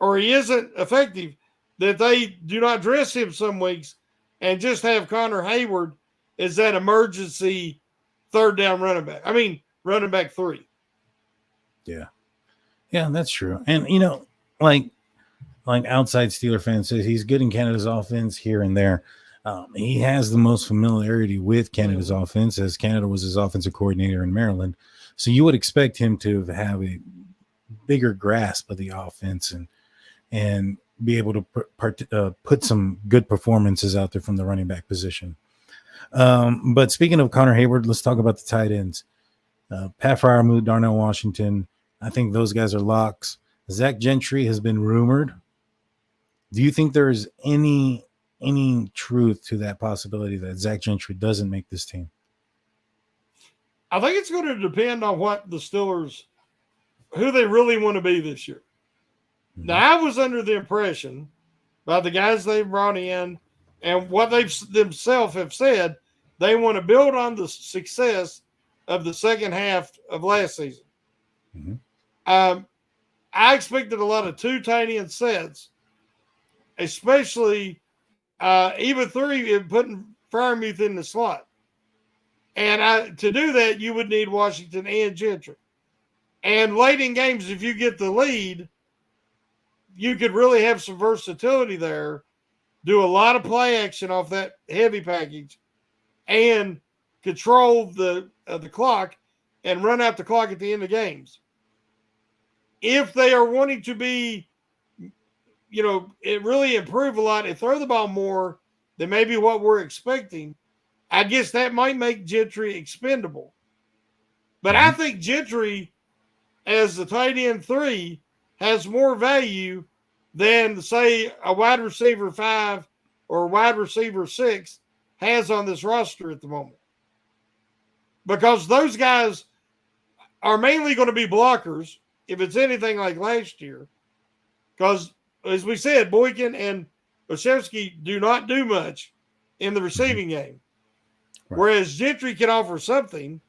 or he isn't effective, that they do not dress him some weeks and just have Connor Hayward as that emergency third down running back. I mean, running back 3. Yeah. Yeah, that's true. And, like outside Steeler fans says, he's good in Canada's offense here and there. He has the most familiarity with Canada's offense, as Canada was his offensive coordinator in Maryland. So you would expect him to have a bigger grasp of the offense and be able to put some good performances out there from the running back position. But speaking of Connor Hayward, let's talk about the tight ends. Pat Freiermuth, Darnell Washington. I think those guys are locks. Zach Gentry has been rumored. Do you think there's any truth to that possibility that Zach Gentry doesn't make this team? I think it's going to depend on what the Steelers, who they really want to be this year. Now, I was under the impression by the guys they've brought in and what they themselves have said, they want to build on the success of the second half of last season. I expected a lot of 2 tight end sets, especially even 3 putting Freiermuth in the slot. And to do that, you would need Washington and Gentry. And late in games, if you get the lead, you could really have some versatility there, do a lot of play action off that heavy package, and control the clock and run out the clock at the end of games. If they are wanting to be, it really improve a lot and throw the ball more than maybe what we're expecting, I guess that might make Gentry expendable. But I think Gentry, as the tight end 3, has more value than, say, a wide receiver 5 or wide receiver 6 has on this roster at the moment. Because those guys are mainly going to be blockers, if it's anything like last year. Because, as we said, Boykin and Olszewski do not do much in the receiving game. Right. Whereas Gentry can offer something,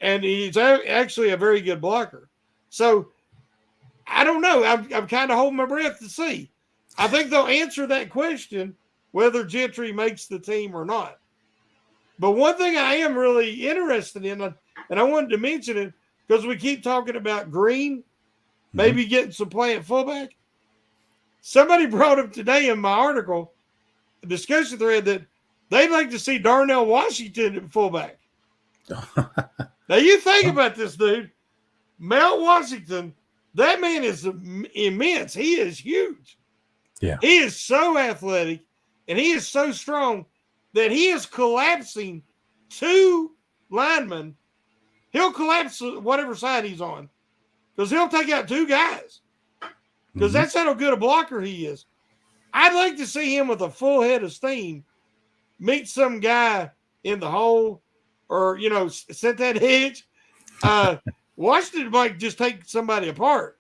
and he's actually a very good blocker. So, I don't know. I'm kind of holding my breath to see. I think they'll answer that question, whether Gentry makes the team or not. But one thing I am really interested in, and I wanted to mention it because we keep talking about Green, maybe getting some play at fullback. Somebody brought up today in my article, a discussion thread, that they'd like to see Darnell Washington at fullback. Now, you think about this, dude. Mount Washington, that man is immense. He is huge. Yeah. He is so athletic, and he is so strong that he is collapsing 2 linemen. He'll collapse whatever side he's on because he'll take out 2 guys because that's how good a blocker he is. I'd like to see him with a full head of steam meet some guy in the hole or, set that hedge. Washington might just take somebody apart.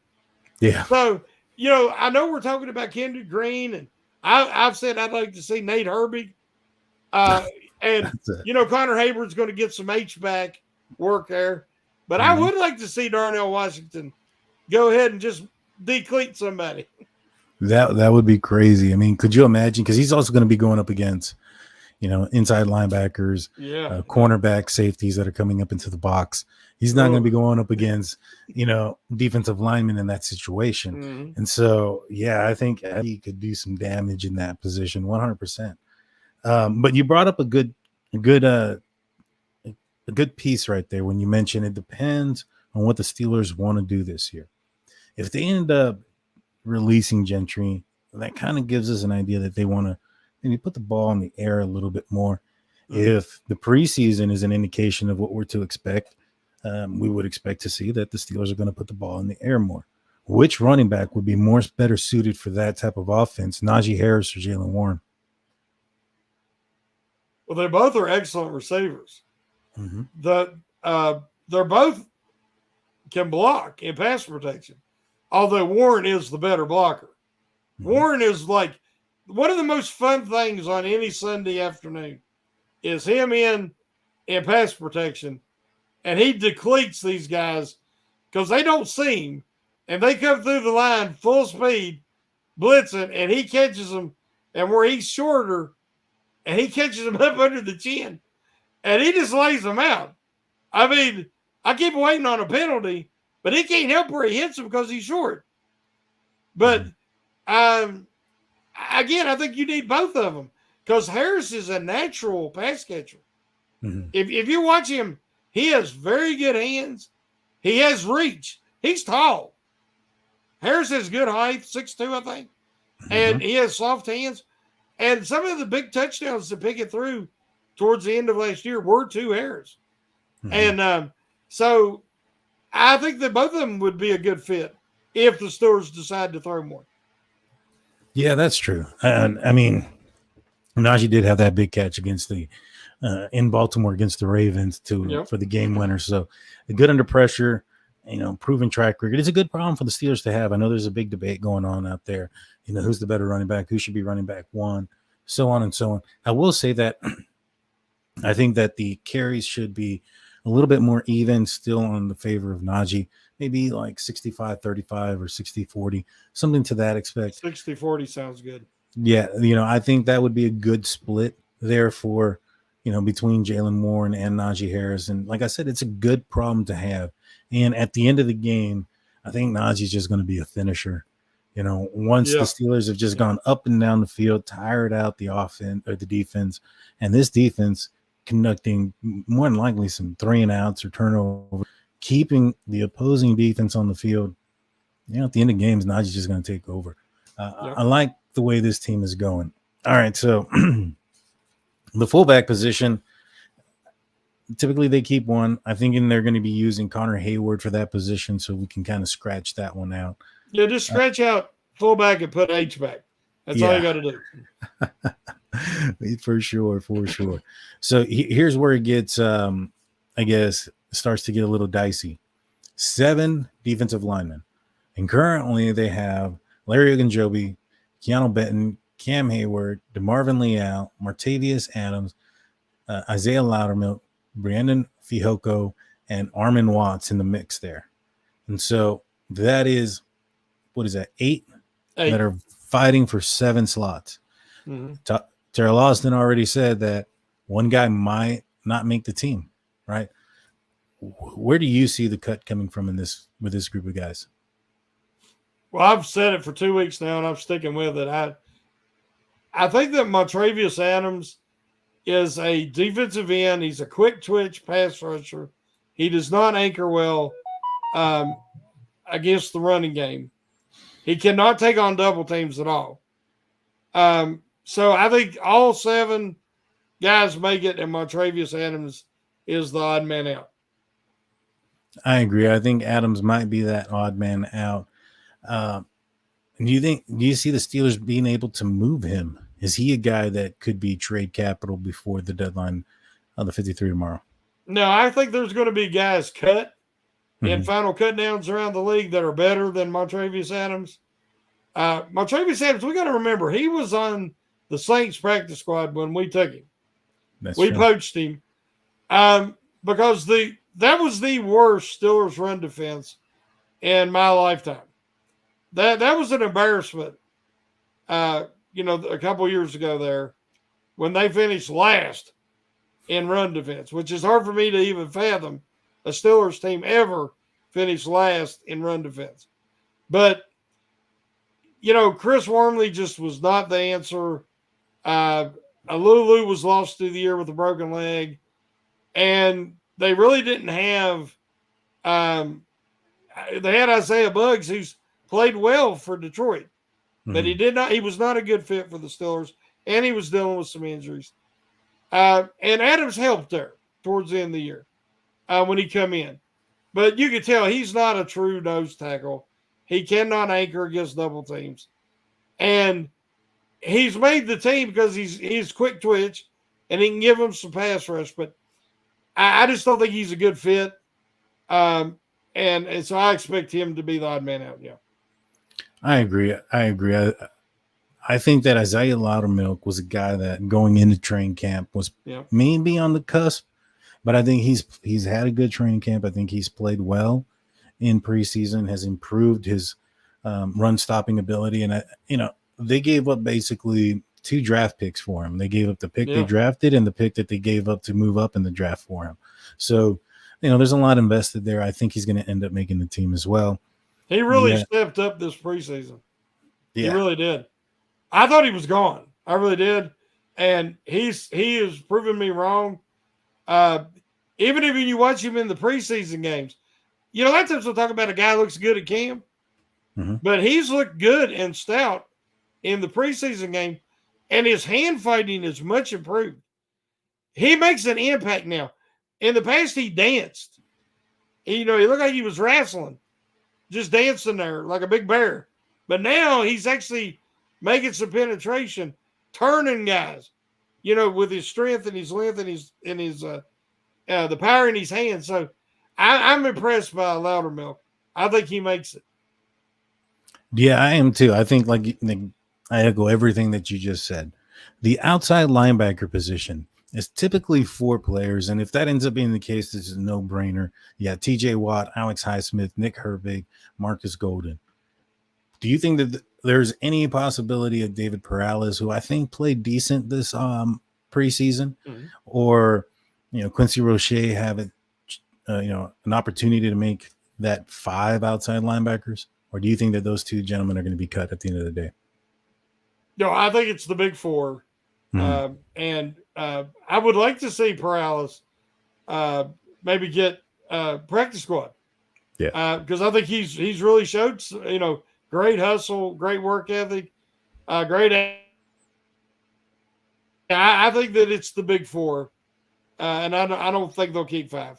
Yeah. So, I know we're talking about Kendrick Green, and I've said I'd like to see Nate Herbig. And, Connor Hayward's going to get some H-back work there. But I would like to see Darnell Washington go ahead and just decleat somebody. That would be crazy. I mean, could you imagine? Because he's also going to be going up against, inside linebackers, cornerback safeties that are coming up into the box. He's not going to be going up against, defensive linemen in that situation. And so, I think he could do some damage in that position, 100%. But you brought up a good piece right there when you mentioned it depends on what the Steelers want to do this year. If they end up releasing Gentry, that kind of gives us an idea that they want to maybe put the ball in the air a little bit more. If the preseason is an indication of what we're to expect, we would expect to see that the Steelers are going to put the ball in the air more. Which running back would be better suited for that type of offense, Najee Harris or Jaylen Warren? Well, they both are excellent receivers. Mm-hmm. They're both can block in pass protection, although Warren is the better blocker. Mm-hmm. Warren is like one of the most fun things on any Sunday afternoon is him in pass protection, and he depletes these guys because they don't see him, and they come through the line full speed, blitzing, and he catches them, and where he's shorter, and he catches them up under the chin, and he just lays them out. I mean, I keep waiting on a penalty, but he can't help where he hits them because he's short. But again, I think you need both of them because Harris is a natural pass catcher. Mm-hmm. If you watch him, he has very good hands. He has reach. He's tall. Harris has good height, 6'2", I think. Mm-hmm. And he has soft hands. And some of the big touchdowns to pick it through towards the end of last year were to Harris. Mm-hmm. And so I think that both of them would be a good fit if the Steelers decide to throw more. Yeah, that's true. I mean, Najee did have that big catch against the in Baltimore against the Ravens for the game winner. So good under pressure, proven track record. It's a good problem for the Steelers to have. I know there's a big debate going on out there. Who's the better running back? Who should be running back one? So on and so on. I will say that I think that the carries should be a little bit more even, still on the favor of Najee. Maybe like 65-35 or 60-40, something to that effect. 60-40 sounds good. Yeah, I think that would be a good split there for, between Jaylen Warren and Najee Harris. And like I said, it's a good problem to have. And at the end of the game, I think Najee's just going to be a finisher. Once the Steelers have just gone up and down the field, tired out the offense or the defense, and this defense conducting more than likely some 3-and-outs or turnover, keeping the opposing defense on the field, at the end of games, Najee's just going to take over. I like the way this team is going. All right, so the fullback position, typically they keep one. I think they're going to be using Connor Hayward for that position, so we can kind of scratch that one out. Yeah, just scratch out fullback and put H back. That's all you got to do. For sure. So here's where it gets, I guess, starts to get a little dicey. 7 defensive linemen. And currently they have Larry Ogunjobi, Keanu Benton, Cam Hayward, DeMarvin Leal, Martavius Adams, Isaiah Loudermilk, Brandon Fihoko, and Armin Watts in the mix there. And so that is, what is that, 8 that are fighting for 7 slots. Mm-hmm. Terrell Austin already said that one guy might not make the team, right? Where do you see the cut coming from with this group of guys? Well, I've said it for 2 weeks now, and I'm sticking with it. I think that Montravius Adams is a defensive end. He's a quick twitch pass rusher. He does not anchor well against the running game. He cannot take on double teams at all. So I think all 7 guys make it, and Montravius Adams is the odd man out. I agree. I think Adams might be that odd man out. Do you see the Steelers being able to move him? Is he a guy that could be trade capital before the deadline of the 53 tomorrow? No, I think there's going to be guys cut in final cut downs around the league that are better than Montravius Adams. Montravius Adams, we got to remember, he was on the Saints practice squad when we took him. We poached him because that was the worst Steelers run defense in my lifetime. That was an embarrassment. A couple years ago there, when they finished last in run defense, which is hard for me to even fathom a Steelers team ever finished last in run defense. But Chris Wormley just was not the answer. Alulu was lost through the year with a broken leg, and they really didn't have. They had Isaiah Buggs, who's played well for Detroit, but Mhm. he was not a good fit for the Steelers, and he was dealing with some injuries. And Adams helped there towards the end of the year when he come in. But you can tell he's not a true nose tackle. He cannot anchor against double teams. And he's made the team because he's quick twitch and he can give him some pass rush. But I just don't think he's a good fit. And so I expect him to be the odd man out. Yeah. I agree. I think that Isaiah Loudermilk was a guy that going into training camp was maybe on the cusp, but I think he's had a good training camp. I think he's played well in preseason, has improved his run stopping ability, and they gave up basically 2 draft picks for him. They gave up the pick they drafted and the pick that they gave up to move up in the draft for him. So, there's a lot invested there. I think he's going to end up making the team as well. He really stepped up this preseason. Yeah. He really did. I thought he was gone. I really did. And he has proven me wrong. Even if you watch him in the preseason games, a lot of times we'll talk about a guy who looks good at camp, but he's looked good and stout in the preseason game, and his hand fighting is much improved. He makes an impact now. In the past, he danced. He looked like he was wrestling, just dancing there like a big bear. But now he's actually making some penetration, turning guys, with his strength and his length and his the power in his hands. So I'm impressed by Loudermilk. I think he makes it. Yeah, I am too. I think I echo everything that you just said. The outside linebacker position is typically 4 players, and if that ends up being the case, this is a no-brainer. Yeah, TJ Watt, Alex Highsmith, Nick Herbig, Marcus Golden. Do you think that there's any possibility of David Perales, who I think played decent this preseason, or Quincy Roche have an opportunity to make that 5 outside linebackers? Or do you think that those 2 gentlemen are going to be cut at the end of the day? No, I think it's the big 4. And I would like to see Perales maybe get practice squad. Yeah. Because I think he's really showed, great hustle, great work ethic, great. I think that it's the big 4. And I don't think they'll keep 5.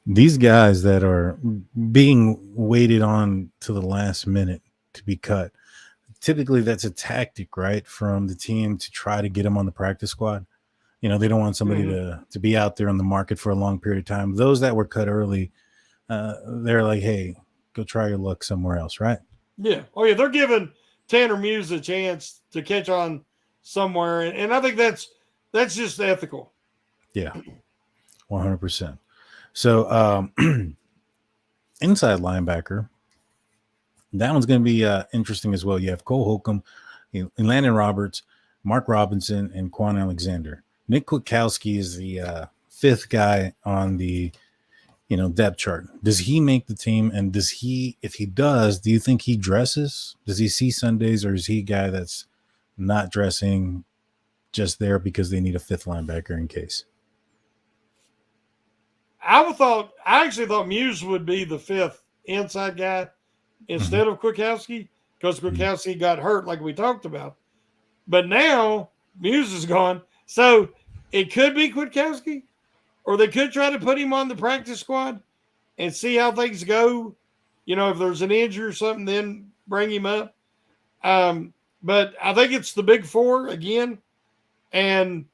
These guys that are being waited on to the last minute to be cut, typically that's a tactic, right, from the team to try to get them on the practice squad. They don't want somebody to be out there on the market for a long period of time. Those that were cut early, they're like, hey, go try your luck somewhere else, right? Yeah. Oh, yeah. They're giving Tanner Muse a chance to catch on somewhere. And I think that's just ethical. Yeah, 100%. So inside linebacker, that one's going to be interesting as well. You have Cole Holcomb, Landon Roberts, Mark Robinson, and Quan Alexander. Nick Kwiatkowski is the 5th guy on the depth chart. Does he make the team? And if he does, do you think he dresses? Does he see Sundays, or is he a guy that's not dressing, just there because they need a 5th linebacker in case? I actually thought Muse would be the 5th inside guy instead of Kwiatkowski, because Kwiatkowski got hurt like we talked about. But now Muse is gone. So it could be Kwiatkowski, or they could try to put him on the practice squad and see how things go. If there's an injury or something, then bring him up. But I think it's the big 4 again. And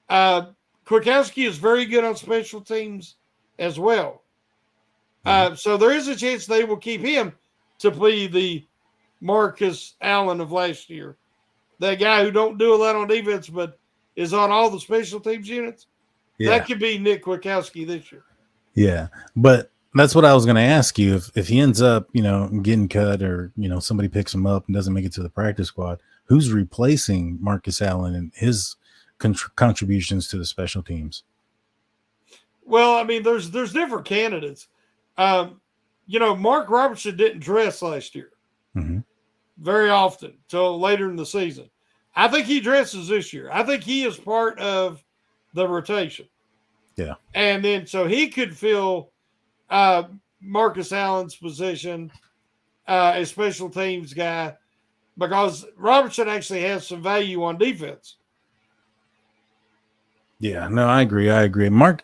Kwiatkowski is very good on special teams as well. So there is a chance they will keep him to be the Marcus Allen of last year. That guy who don't do a lot on defense, but is on all the special teams units. Yeah. That could be Nick Kwiatkowski this year. Yeah, but that's what I was going to ask you. If he ends up, getting cut, or, somebody picks him up and doesn't make it to the practice squad, who's replacing Marcus Allen and his contributions to the special teams? Well, I mean, there's different candidates. Mark Robertson didn't dress last year very often till later in the season. I think he dresses this year. I think he is part of the rotation. Yeah. And then so he could fill Marcus Allen's position. a special teams guy because Robertson actually has some value on defense. Yeah, no, I agree. Mark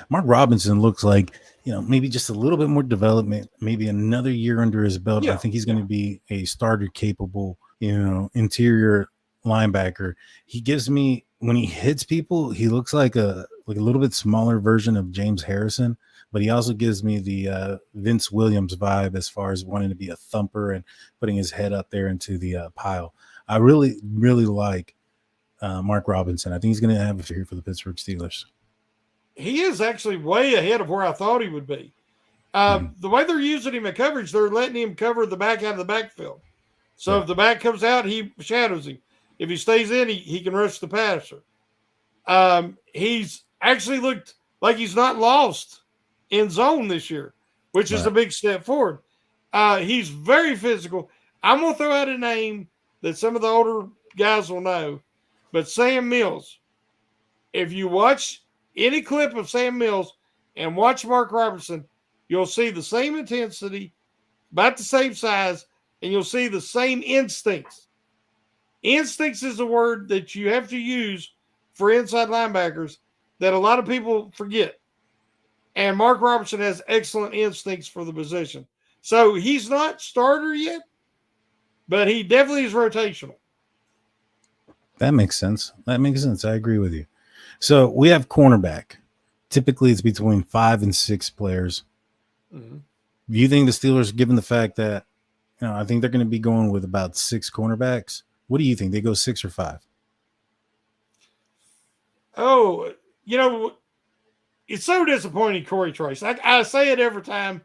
Robinson looks like, maybe just a little bit more development, maybe another year under his belt. I think he's going to be a starter capable, interior linebacker. He gives me, when he hits people, he looks like a little bit smaller version of James Harrison, but he also gives me the Vince Williams vibe as far as wanting to be a thumper and putting his head up there into the pile. I really, really like Mark Robinson. I think he's going to have a future for the Pittsburgh Steelers. He is actually way ahead of where I thought he would be. The way they're using him in coverage, they're letting him cover the back out of the backfield. So if the back comes out, he shadows him. If he stays in, he can rush the passer. He's actually looked like he's not lost in zone this year, which is a big step forward. He's very physical. I'm going to throw out a name that some of the older guys will know. But Sam Mills, if you watch any clip of Sam Mills and watch Mark Robertson, you'll see the same intensity, about the same size, and you'll see the same instincts. Instincts is a word that you have to use for inside linebackers that a lot of people forget. And Mark Robertson has excellent instincts for the position. So he's not starter yet, but he definitely is rotational. That makes sense. I agree with you. So we have cornerback. Typically, it's between 5 and 6 players. Do you think the Steelers, given the fact that, I think they're going to be going with about 6 cornerbacks, what do you think? They go 6 or 5? Oh, it's so disappointing, Corey Trace. I say it every time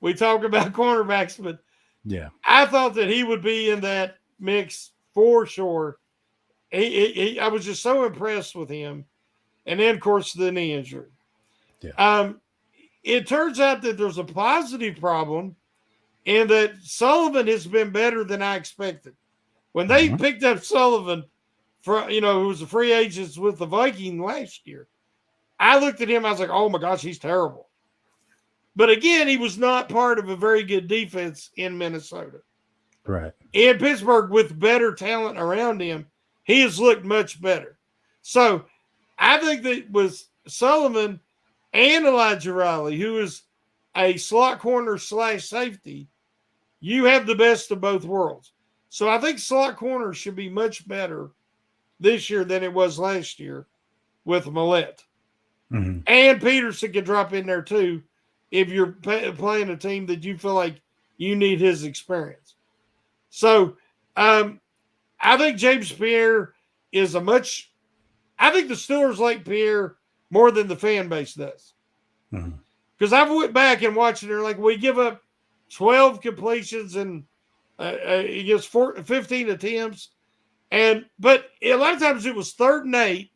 we talk about cornerbacks, but yeah, I thought that he would be in that mix for sure. I was just so impressed with him. And then, of course, the knee injury. Yeah. It turns out that there's a positive problem in that Sullivan has been better than I expected. When they picked up Sullivan, who was a free agent with the Viking last year, I looked at him, I was like, oh my gosh, he's terrible. But again, he was not part of a very good defense in Minnesota. Right. In Pittsburgh, with better talent around him, he has looked much better. So I think that with Sullivan and Elijah Riley, who is a slot corner / safety, you have the best of both worlds. So I think slot corner should be much better this year than it was last year with Millette. And Peterson can drop in there too if you're playing a team that you feel like you need his experience. So I think James Pierre is I think the Steelers like Pierre more than the fan base does. Because I've went back and watched it. They're like, we give up 12 completions and he gets 15 attempts. But a lot of times it was 3rd and 8.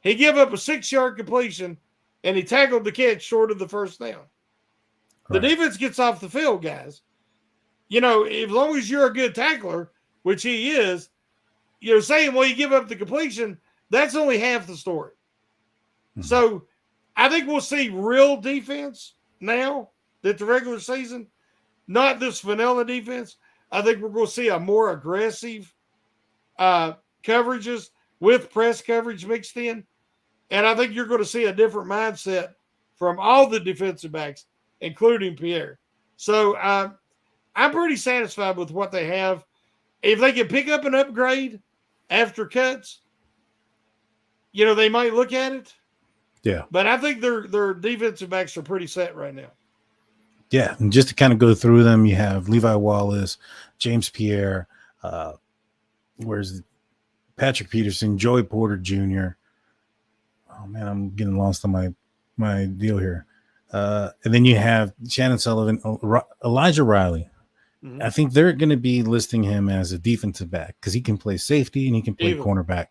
He gave up a 6-yard completion and he tackled the catch short of the first down. Right. The defense gets off the field, guys. As long as you're a good tackler, which he is, saying, well, you give up the completion, that's only half the story. So I think we'll see real defense now that the regular season, not this vanilla defense. I think we're going to see a more aggressive coverages with press coverage mixed in. And I think you're going to see a different mindset from all the defensive backs, including Pierre. So I'm pretty satisfied with what they have. If they can pick up an upgrade after cuts, they might look at it. Yeah. But I think their defensive backs are pretty set right now. Yeah. And just to kind of go through them, you have Levi Wallace, James Pierre, Patrick Peterson, Joey Porter Jr. Oh man, I'm getting lost on my deal here. And then you have Shannon Sullivan, Elijah Riley. I think they're going to be listing him as a defensive back because he can play safety and he can play cornerback.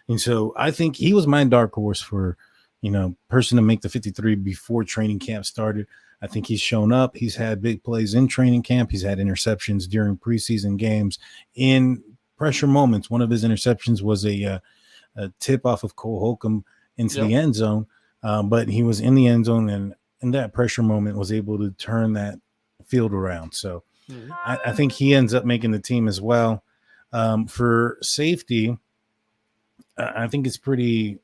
And so I think he was my dark horse for, person to make the 53 before training camp started. I think he's shown up. He's had big plays in training camp. He's had interceptions during preseason games in pressure moments. One of his interceptions was a tip off of Cole Holcomb into the end zone. But he was in the end zone and in that pressure moment was able to turn that field around. So I think he ends up making the team as well. For safety, I think it's pretty.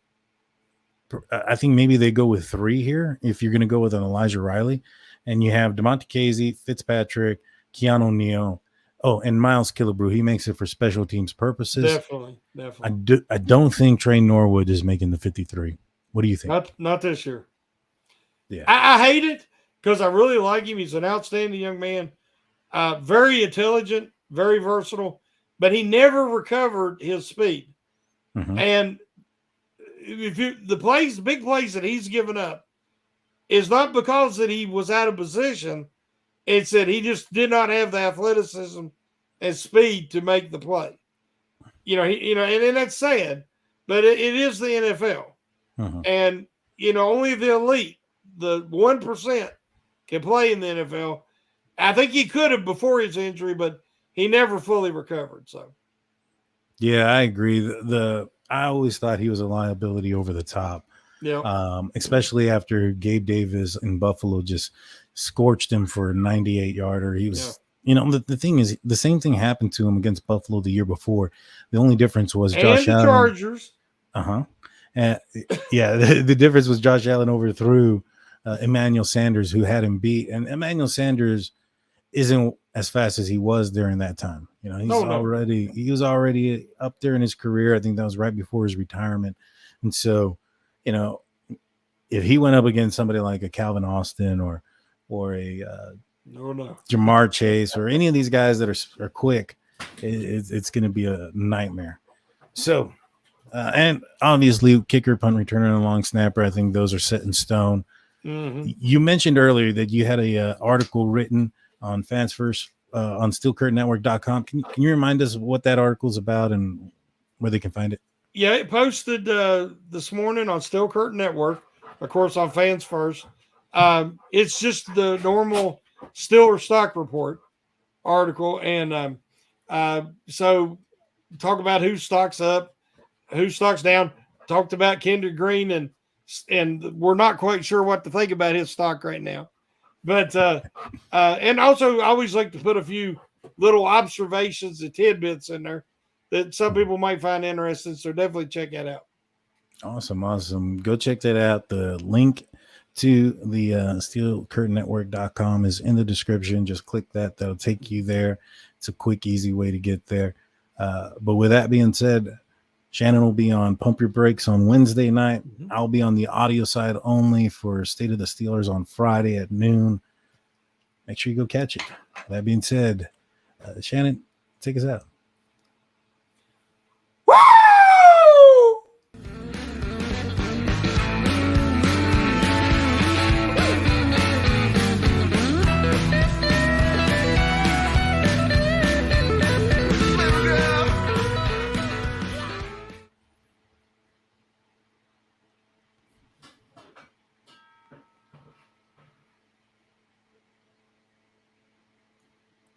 I think maybe they go with 3 here if you're going to go with an Elijah Riley, and you have DeMonte Casey, Fitzpatrick, Keanu Neal. Oh, and Miles Killebrew. He makes it for special teams purposes. Definitely. I don't think Trey Norwood is making the 53. What do you think? Not this year. Yeah, I hate it because I really like him. He's an outstanding young man, very intelligent, very versatile, but he never recovered his speed. Mm-hmm. And the big plays that he's given up is not because that he was out of position. It's that he just did not have the athleticism and speed to make the play. And that's sad, but it is the NFL. Mm-hmm. And, only the elite, the 1% can play in the NFL. I think he could have before his injury, but he never fully recovered. So, yeah, I agree. I always thought he was a liability over the top. Yeah. Especially after Gabe Davis in Buffalo just scorched him for a 98-yarder. He was, the thing is, the same thing happened to him against Buffalo the year before. The only difference was Josh Allen. Chargers. Yeah, the difference was Josh Allen overthrew Emmanuel Sanders, who had him beat. And Emmanuel Sanders isn't as fast as he was during that time. He was already up there in his career. I think that was right before his retirement. And so, if he went up against somebody like a Calvin Austin or a Jamar Chase or any of these guys that are quick, it's going to be a nightmare. So, and obviously kicker, punt returner, and long snapper, I think those are set in stone. Mm-hmm. You mentioned earlier that you had a article written on Fans First on SteelCurtainNetwork.com. Can you remind us what that article is about and where they can find it? Yeah, it posted this morning on Steel Curtain Network, of course, on Fans First. It's just the normal Steeler stock report article. And so talk about who stocks up, who stocks down. Talked about Kendrick Green, and we're not quite sure what to think about his stock right now. But and also I always like to put a few little observations and tidbits in there that some people might find interesting. So definitely check that out. Awesome. Go check that out. The link to the SteelCurtainNetwork.com is in the description. Just click that. That'll take you there. It's a quick, easy way to get there. But with that being said, Shannon will be on Pump Your Brakes on Wednesday night. Mm-hmm. I'll be on the audio side only for State of the Steelers on Friday at noon. Make sure you go catch it. That being said, Shannon, take us out.